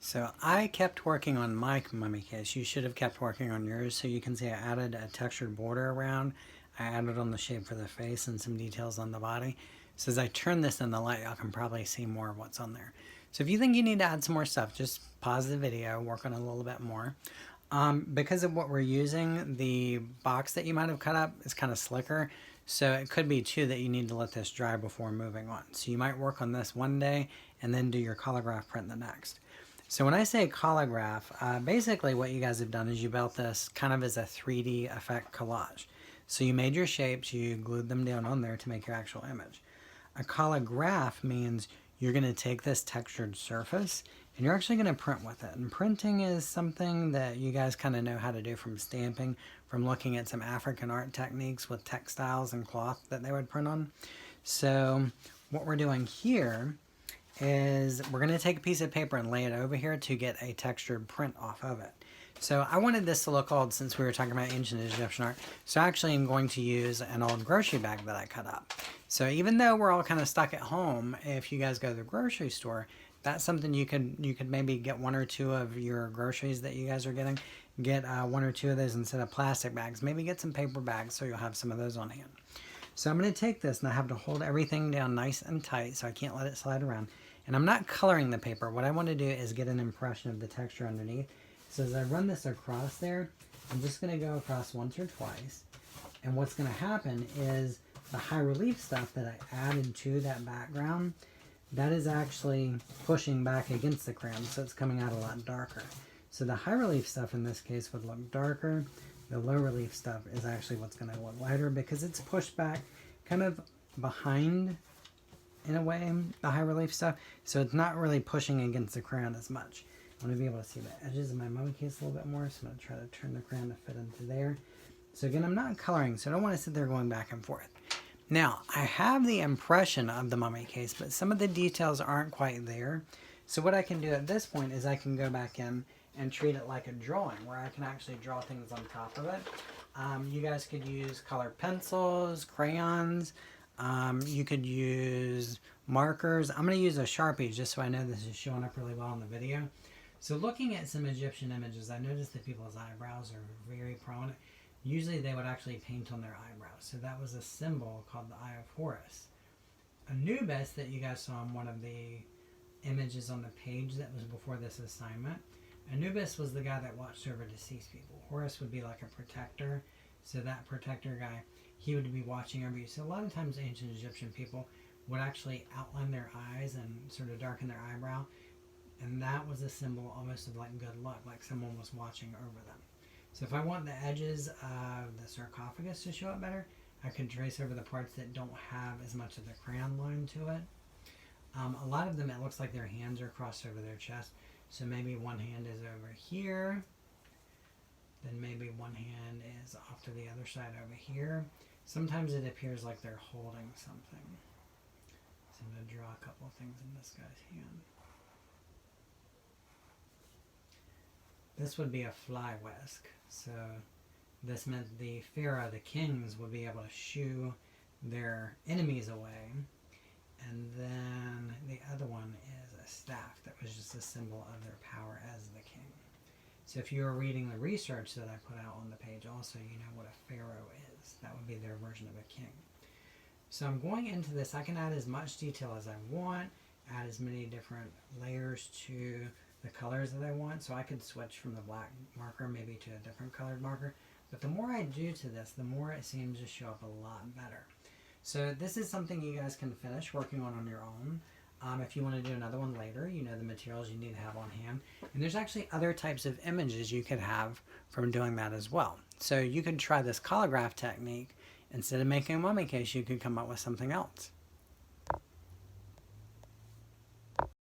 So I kept working on my mummy case. You should have kept working on yours. So you can see I added a textured border around. I added on the shape for the face and some details on the body. So as I turn this in the light, y'all can probably see more of what's on there. So if you think you need to add some more stuff, just pause the video, work on it a little bit more. Because of what we're using, the box that you might have cut up is kind of slicker. So it could be too that you need to let this dry before moving on. So you might work on this one day and then do your collagraph print the next. So when I say collagraph, basically what you guys have done is you built this kind of as a 3D effect collage. So you made your shapes, you glued them down on there to make your actual image. A collagraph means you're going to take this textured surface and you're actually going to print with it. And printing is something that you guys kind of know how to do from stamping, from looking at some African art techniques with textiles and cloth that they would print on. So what we're doing here is we're going to take a piece of paper and lay it over here to get a textured print off of it. So I wanted this to look old since we were talking about ancient Egyptian art. So actually I'm going to use an old grocery bag that I cut up. So even though we're all kind of stuck at home, if you guys go to the grocery store, that's something you could maybe get one or two of your groceries that you guys are getting. Get one or two of those instead of plastic bags. Maybe get some paper bags so you'll have some of those on hand. So I'm going to take this and I have to hold everything down nice and tight so I can't let it slide around. And I'm not coloring the paper. What I want to do is get an impression of the texture underneath. So as I run this across there, I'm just going to go across once or twice. And what's going to happen is the high relief stuff that I added to that background, that is actually pushing back against the crayon, so it's coming out a lot darker. So the high relief stuff in this case would look darker. The low relief stuff is actually what's going to look lighter because it's pushed back kind of behind, in a way, the high relief stuff. So it's not really pushing against the crayon as much. I want to be able to see the edges of my mummy case a little bit more, so I'm going to try to turn the crayon to fit into there. So again, I'm not coloring, so I don't want to sit there going back and forth. Now, I have the impression of the mummy case, but some of the details aren't quite there. So what I can do at this point is I can go back in and treat it like a drawing, where I can actually draw things on top of it. You guys could use colored pencils, crayons. You could use markers. I'm going to use a Sharpie just so I know this is showing up really well in the video. So looking at some Egyptian images, I noticed that people's eyebrows are very prominent. Usually they would actually paint on their eyebrows. So that was a symbol called the Eye of Horus. Anubis that you guys saw in one of the images on the page that was before this assignment. Anubis was the guy that watched over deceased people. Horus would be like a protector. So that protector guy, he would be watching over you. So a lot of times ancient Egyptian people would actually outline their eyes and sort of darken their eyebrow. And that was a symbol almost of like good luck, like someone was watching over them. So if I want the edges of the sarcophagus to show up better, I could trace over the parts that don't have as much of the crayon line to it. A lot of them, it looks like their hands are crossed over their chest. So maybe one hand is over here. Then maybe one hand is off to the other side over here. Sometimes it appears like they're holding something. So I'm going to draw a couple of things in this guy's hand. This would be a fly whisk. So this meant the pharaoh, the kings, would be able to shoo their enemies away. And then the other one is a staff that was just a symbol of their power as the king. So if you were reading the research that I put out on the page also, you know what a pharaoh is. That would be their version of a king. So I'm going into this. I can add as much detail as I want, add as many different layers to the colors that I want. So I could switch from the black marker maybe to a different colored marker. But the more I do to this, the more it seems to show up a lot better. So this is something you guys can finish working on your own. If you want to do another one later, you know the materials you need to have on hand. And there's actually other types of images you could have from doing that as well. So you could try this collagraph technique. Instead of making a mummy case, you could come up with something else.